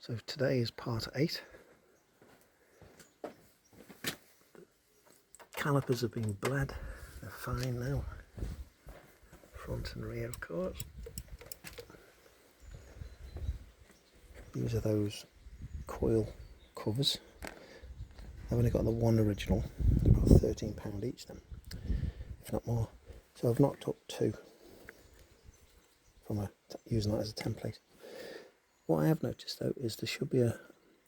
So today is part 8. Calipers have been bled, they're fine now, front and rear of course. These are those coil covers. I've only got the one original, about £13 each then, if not more. So I've knocked up 2 from using that as a template. What I have noticed though is there should be a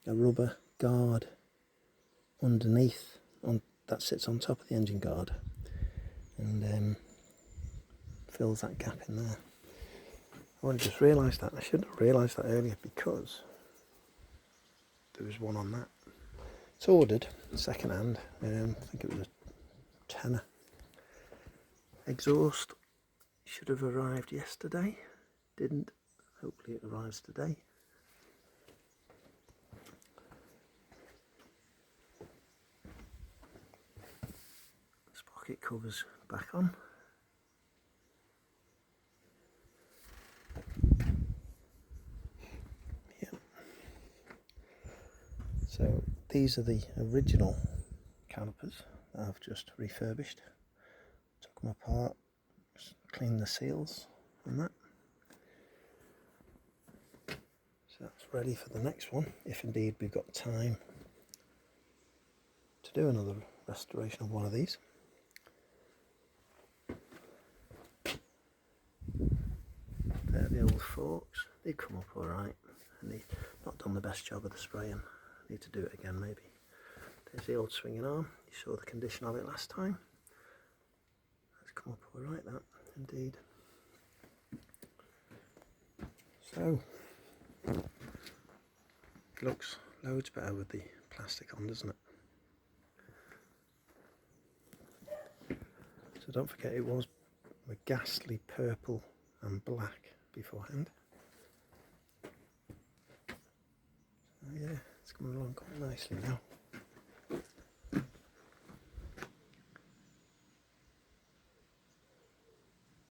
rubber guard underneath that sits on top of the engine guard and fills that gap in there. I only just realised that. I should have realised that earlier because there was one on that. It's ordered second hand. I think it was a tenner. Exhaust should have arrived yesterday. Didn't. Hopefully it arrives today. Sprocket covers back on. So these are the original calipers that I've just refurbished. Took them apart, just cleaned the seals and that. So that's ready for the next one, if indeed we've got time to do another restoration of one of these. They're the old forks. They come up alright, and they've not done the best job of the spraying. Need to do it again maybe. There's the old swinging arm. You saw the condition of it last time. That's come up alright, that indeed. So it looks loads better with the plastic on, doesn't it? So don't forget it was a ghastly purple and black beforehand. So yeah, it's coming along quite nicely now.